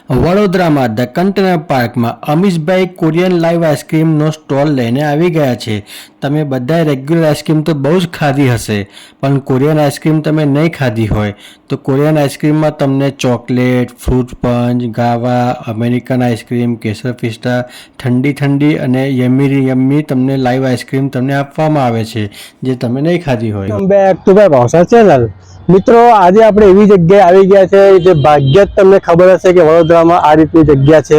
વડોદરામાં the container પાર્કમાં અમીશભાઈ Korean live આઈસ્ક્રીમનો stall લઈને આવી ગયા છે. તમે બધાએ રેગ્યુલર આઈસ્ક્રીમ તો બહુ જ ખાધી હશે, પણ કોરિયન આઈસ્ક્રીમ તમે નહીં ખાધી હોય તો કોરિયન આઈસ્ક્રીમમાં તમને ચોકલેટ, ફ્રૂટ પંચ, ગાવા, અમેરિકન આઈસ્ક્રીમ, કેસર પિસ્તા, ઠંડી ઠંડી અને યમ્મી તમને લાઈવ આઈસ્ક્રીમ તમને આપવામાં આવે છે જે તમે નહીં ખાધી હોય. વેલકમ બેક ટુ માય ભાવસા ચેનલ. મિત્રો, આજે આપણે એવી જગ્યાએ આવી ગયા છે જે ભાગ્ય જ તમને ખબર હશે કે વડોદરામાં આ રીતની જગ્યા છે.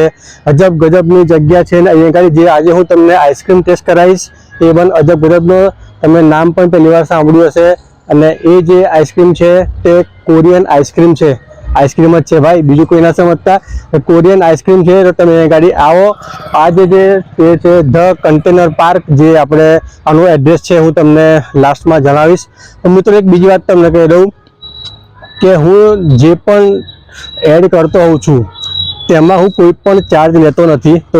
અજબ ગજબની જગ્યા છે અને અહીંયા આગળ જે આજે હું તમને આઈસ્ક્રીમ ટેસ્ટ કરાવીશ એ પણ અજબ ગજબનો તમે નામ પણ પહેલી વાર સાંભળ્યું હશે. અને એ જે આઈસ્ક્રીમ છે તે કોરિયન આઈસ્ક્રીમ છે. આઈસ્ક્રીમ જ છે ભાઈ, બીજું કોઈ ના સમજતા. કોરિયન આઈસ્ક્રીમ છે તો તમે અહીંયા ગાડી આવો. આ જે તે છે ધ કન્ટેનર પાર્ક, જે આપણે આનું એડ્રેસ છે હું તમને લાસ્ટમાં જણાવીશ. તો મિત્રો, એક બીજી વાત તમને કહી દઉં કે હું જે પણ એડ કરતો હોઉં છું તેમાં હું કોઈ પણ ચાર્જ લેતો નથી. તો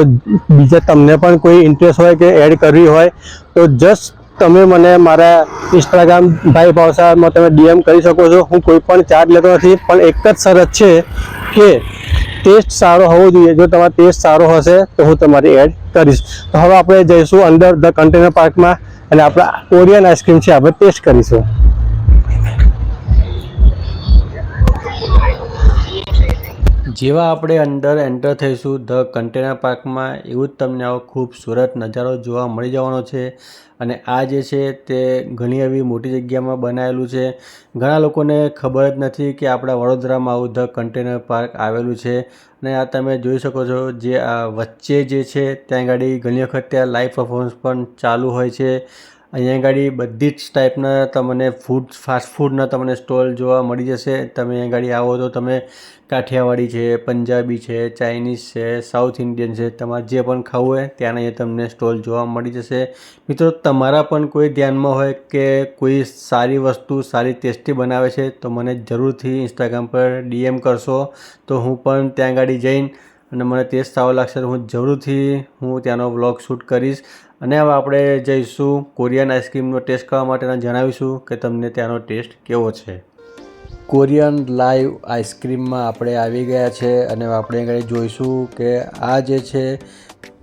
બીજા તમને પણ કોઈ ઇન્ટરેસ્ટ હોય કે એડ કરવી હોય તો જસ્ટ તમે મને મારા ઇન્સ્ટાગ્રામ ભાઈ ભાવસામાં તમે ડીએમ કરી શકો છો. હું કોઈ પણ ચાર્જ લેતો નથી, પણ એક જ શરત છે કે ટેસ્ટ સારો હોવો જોઈએ. જો તમારો ટેસ્ટ સારો હશે તો હું તમારી એડ કરીશ. તો હવે આપણે જઈશું અંદર ધ કન્ટેનર પાર્કમાં અને આપણા કોરિયન આઈસ્ક્રીમ છે આપણે ટેસ્ટ કરીશું. જેવા આપણે અંદર એન્ટર થઈશું ધ કન્ટેનર પાર્કમાં, એવું જ તમને આવો ખૂબસૂરત નજારો જોવા મળી જવાનો છે. અને આ જે છે તે ઘણી એવી મોટી જગ્યામાં બનાવેલું છે. ઘણા લોકોને ખબર જ નથી કે આપણા વડોદરામાં આવું ધ કન્ટેનર પાર્ક આવેલું છે. અને આ તમે જોઈ શકો છો, જે આ વચ્ચે જે છે ત્યાં ગાડી ઘણી વખત ત્યાં લાઈવ પરફોર્મન્સ પણ ચાલુ હોય છે. અહીંયા ગાડી બધી જ ટાઈપના તમને ફાસ્ટ ફૂડના તમને સ્ટોલ જોવા મળી જશે. તમે અહીંયા ગાડી આવો તો તમે કાઠિયાવાડી છે, પંજાબી છે, ચાઇનીઝ છે, સાઉથ ઇન્ડિયન છે, તમારે જે પણ ખાવું હોય ત્યાંના અહીંયા તમને સ્ટોલ જોવા મળી જશે. મિત્રો, તમારા પણ કોઈ ધ્યાનમાં હોય કે કોઈ સારી વસ્તુ સારી ટેસ્ટી બનાવે છે તો મને જરૂરથી ઇન્સ્ટાગ્રામ પર ડીએમ કરશો, તો હું પણ ત્યાં ગાડી જઈને અને મને ટેસ્ટ સારો લાગશે તો હું જરૂરથી ત્યાંનો વ્લોગ શૂટ કરીશ. અને હવે આપણે જઈશું કોરિયન આઈસ્ક્રીમનો ટેસ્ટ કરવા માટે અને જણાવીશું કે તમને ત્યાંનો ટેસ્ટ કેવો છે. કોરિયન લાઈવ આઈસ્ક્રીમમાં આપણે આવી ગયા છે અને આપણે આગળ જોઈશું કે આ જે છે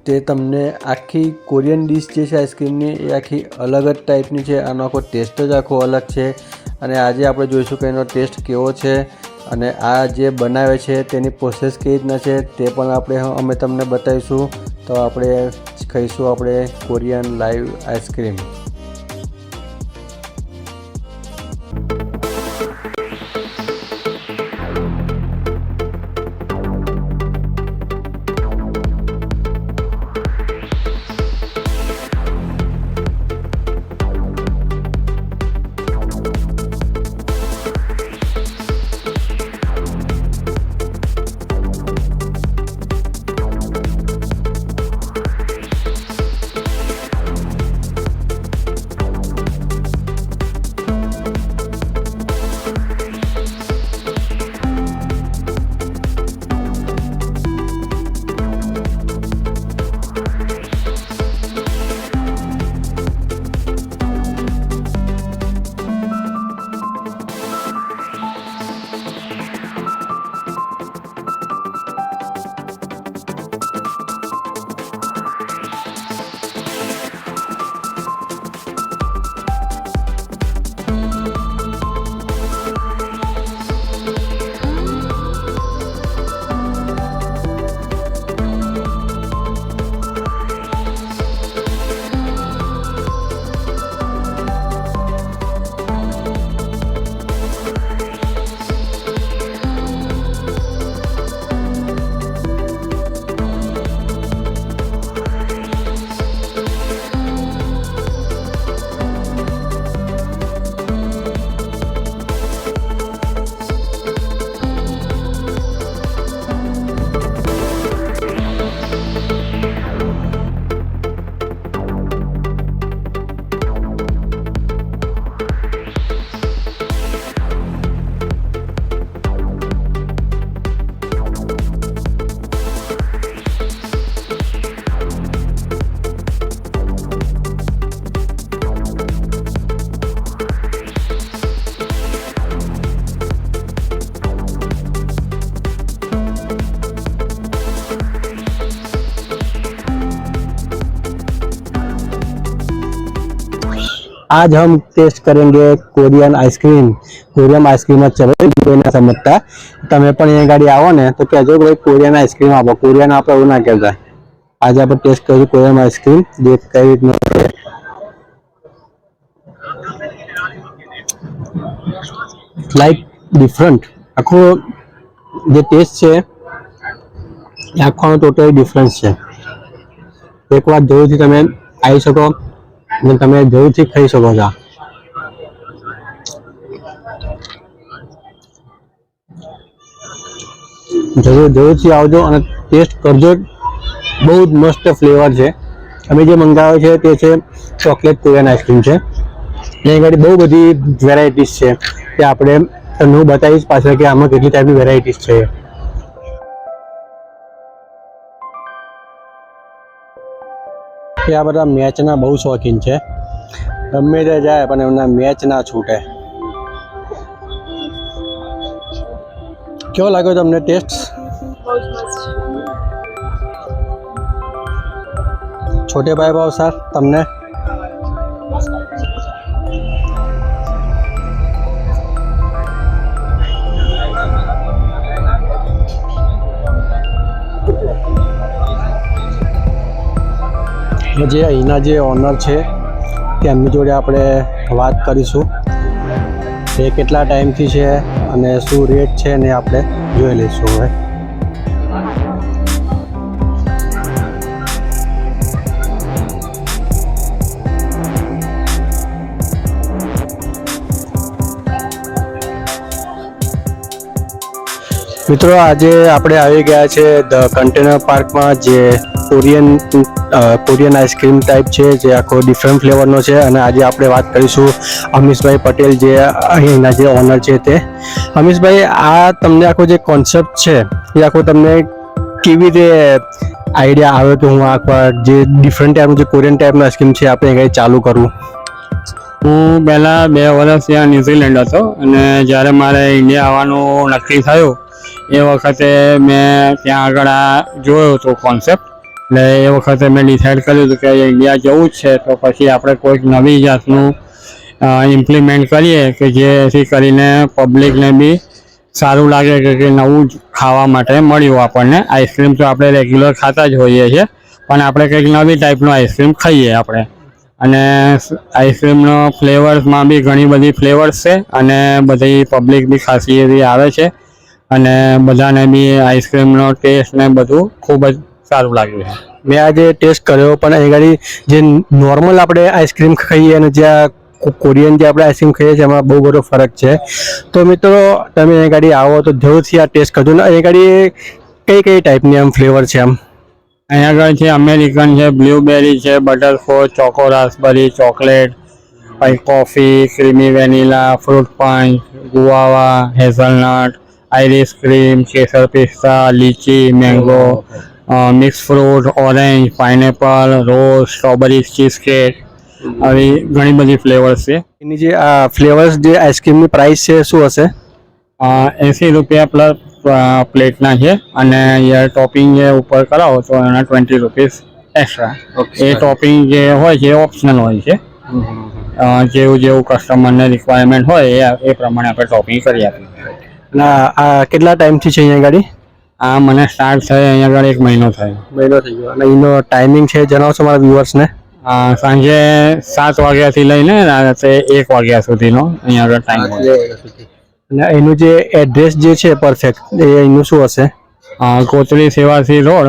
તે તમને આખી કોરિયન ડીશ જે છે આઈસ્ક્રીમની એ આખી અલગ જ ટાઈપની છે. આનો આખો ટેસ્ટ જ આખો અલગ છે. અને આજે આપણે જોઈશું કે એનો ટેસ્ટ કેવો છે અને આ જે બનાવે છે તેની પ્રોસેસ કેવી રીતના છે તે પણ અમે તમને બતાવીશું. તો આપણે ખાઈશું આપણે કોરિયન લાઈવ આઈસ્ક્રીમ. आज हम टेस्ट करेंगे कोरियन आइसक्रीम। कोरियन आइसक्रीम ज છે કોઈ ના સમજતા તમે પણ અહીંયા ગાડી આવો ને તો કહેજો કે ભાઈ કોરિયન આઈસ્ક્રીમ આપો, કોરિયન આપો એવું ના કહેતા। આજે આપણે ટેસ્ટ કરીશું કોરિયન આઈસ્ક્રીમ, જે કઈ રીતનું છે। લાઈક ડિફરન્ટ આખો જે ટેસ્ટ છે એ આખાનો ટોટલી ડિફરન્સ છે। એકવાર જરૂરથી તમે આવી શકો અને તમે જરૂરથી ખાઈ શકો છો। જરૂરથી આવજો અને ટેસ્ટ કરજો, બહુ જ મસ્ત ફ્લેવર છે। અમે જે મંગાવ્યો છે તે છે ચોકલેટ કોરિયન આઈસ્ક્રીમ છે। એની ગાડી બહુ બધી વેરાયટીઝ છે તે આપણે તમને હું બતાવીશ પાછળ કે આમાં કેટલી ટાઈપની વેરાયટીઝ છે। આ બધા મેચના બહુ શોખીન છે, ગમે તે જાય પણ એમના મેચ ના છૂટે। કેવો લાગ્યો તમને ટેસ્ટ? छोटे भाई भाव सर तमने? જે અહીંના જે ઓનર છે તેમની જોડે આપણે વાત કરીશું, એ કેટલા ટાઈમથી છે અને શું રેટ છે ને આપણે જોઈ લઈશું હવે। મિત્રો આજે આપણે આવી ગયા છે ધ કન્ટેનર પાર્કમાં, જે કોરિયન આઈસ્ક્રીમ ટાઈપ છે, જે આખો ડિફરન્ટ ફ્લેવરનો છે। અને આજે આપણે વાત કરીશું અમીશભાઈ પટેલ, જે અહીંના જે ઓનર છે તે। અમીશભાઈ, આ તમને આખો જે કોન્સેપ્ટ છે એ આખો તમને કેવી રીતે આઈડિયા આવ્યો કે હું આખા જે ડિફરન્ટ ટાઈપનું જે કોરિયન ટાઈપનું આઈસ્ક્રીમ છે આપણે અહીં ચાલુ કરું? હું પહેલાં 2 વર્ષ ત્યાં ન્યૂઝીલેન્ડ હતો અને જ્યારે મારે ઇન્ડિયા આવવાનું નક્કી થયું એ વખતે મેં ત્યાં આગળ આ જોયો હતો કોન્સેપ્ટ, એટલે એ વખતે મેં ડિસાઇડ કર્યું હતું કે ઇન્ડિયા જવું જ છે તો પછી આપણે કોઈક નવી જાતનું ઇમ્પ્લિમેન્ટ કરીએ કે જેથી કરીને પબ્લિકને બી સારું લાગે કે નવું જ ખાવા માટે મળ્યું આપણને। આઈસ્ક્રીમ તો આપણે રેગ્યુલર ખાતા જ હોઈએ છીએ, પણ આપણે કંઈક નવી ટાઈપનું આઈસ્ક્રીમ ખાઈએ આપણે। અને આઈસ્ક્રીમનો ફ્લેવર્સમાં બી ઘણી બધી ફ્લેવર્સ છે અને બધી પબ્લિક બી ખાસી એવી આવે છે અને બધાને બી આઈસ્ક્રીમનો ટેસ્ટ ને બધું ખૂબ જ સારું લાગ્યું છે। મેં આજે ટેસ્ટ કર્યો, પણ અહીં ગાડી જે નોર્મલ આપણે આઈસ્ક્રીમ ખાઈએ અને જ્યાં કોરિયન જે આપણે આઈસ્ક્રીમ ખાઈએ છીએ એમાં બહુ બધો ફરક છે। તો મિત્રો તમે અહીં ગાડી આવો તો જરૂરથી આ ટેસ્ટ કરજો ને। અહીં ગાડી કઈ કઈ ટાઈપની આમ ફ્લેવર છે? આમ અહીંયા આગળ છે અમેરિકન છે, બ્લ્યુબેરી છે, બટરસ્કોચ, ચોકો રાસબરી, ચોકલેટ, પછી coffee, creamy vanilla, fruit punch, guava, hazelnut, Irish cream, કેસર પિસ્તા, lychee, mango, mix fruit, orange, pineapple, rose, strawberry cheesecake, આવી ઘણી બધી ફ્લેવર્સ છે। એની જે આ ફ્લેવર્સ જે આઈસ્ક્રીમની પ્રાઇસ છે શું હશે? 80 રૂપિયા પ્લસ પ્લેટના છે અને યાર ટોપિંગ જે ઉપર કરાવો તો એના 20 રૂપીસ એક્સ્ટ્રા। એ ટોપિંગ જે હોય છે એ ઓપ્શનલ હોય છે, જેવું જેવું કસ્ટમરને રિક્વાયરમેન્ટ હોય એ પ્રમાણે આપણે ટોપિંગ કરી આપીએ। ના, આ કેટલા ટાઈમથી છે અહીંયા ગાડી? આ મને સ્ટાર્ટ થાય અહીંયા આગળ 1 મહિનો થયો। મહિનો થઈ ગયો। અને એનો ટાઈમિંગ છે જણાવશો મારા વ્યુઅર્સને? સાંજે 7 વાગ્યાથી લઈને રાત્રે 1 વાગ્યા સુધીનો અહીંયા આગળ ટાઈમ હોય। અને એનું જે એડ્રેસ જે છે પરફેક્ટ એ એનું શું હશે? કોતરી સેવાસી રોડ,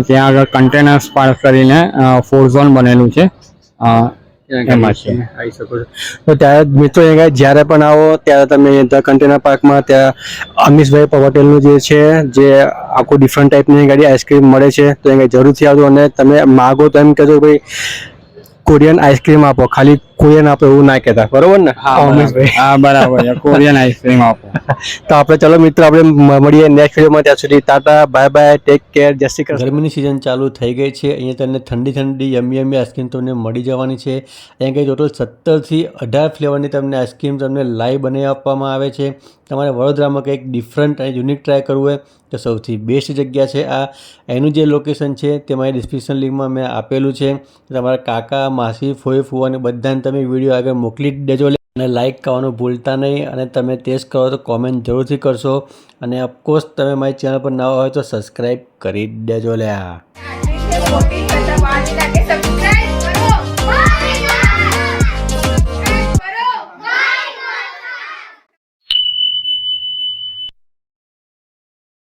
ત્યાં આગળ કન્ટેનર્સ પાર્ક કરીને ફૂડ ઝોન બનેલું છે, એમાં છે આવી શકો છો। તો ત્યારે મિત્રો અહીંયા જ્યારે પણ આવો ત્યારે તમે ધ કન્ટેનર પાર્કમાં ત્યાં અમીશભાઈ પટેલનું જે છે, જે આખું ડિફરન્ટ ટાઈપની ગાડી આઈસ્ક્રીમ મળે છે, તો અહીંયા જરૂરથી આવજો। અને તમે માગો તો એમ કહેજો ભાઈ કોરિયન આઈસ્ક્રીમ આપો, ખાલી કોરિયન આપો એવું ના કહેતા, બરોબર ને અમીશભાઈ? હા બરાબર છે, કોરિયન આઈસ્ક્રીમ આપો। તો આપણે ચલો મિત્રો આપણે મળીએ નેક્સ્ટ વિડીયોમાં, ત્યાં સુધી Tata, bye bye, take care, જય શ્રી કૃષ્ણ। ગરમીની સિઝન ચાલુ થઈ ગઈ છે, અહીંયા તમને ઠંડી ઠંડી યમી આઈસ્ક્રીમ તમને મળી જવાની છે। અહીંયા કંઈ ટોટલ 17થી 18 ફ્લેવરની તમને આઈસ્ક્રીમ તમને લાઈવ બનાવી આપવામાં આવે છે। તમારે વડોદરામાં કંઈક ડિફરન્ટ અને યુનિક ટ્રાય કરવું હોય તો સૌથી બેસ્ટ જગ્યા છે આ. એનું જે લોકેશન છે તે મારી ડિસ્ક્રિપ્શન લિંકમાં મેં આપેલું છે. તમારા કાકા, માસી, ફોઈ, ફુવાને બધાને તમે વિડીયો આગળ મોકલી જ દેજો. અને લાઇક કરવાનું ભૂલતા નહીં, અને તમે ટેસ્ટ કરો તો કોમેન્ટ જરૂરથી કરશો. અને ઓફકોર્સ તમે મારી ચેનલ પર નવા હોય તો સબસ્ક્રાઈબ કરી જ દેજો લ્યા. મોટી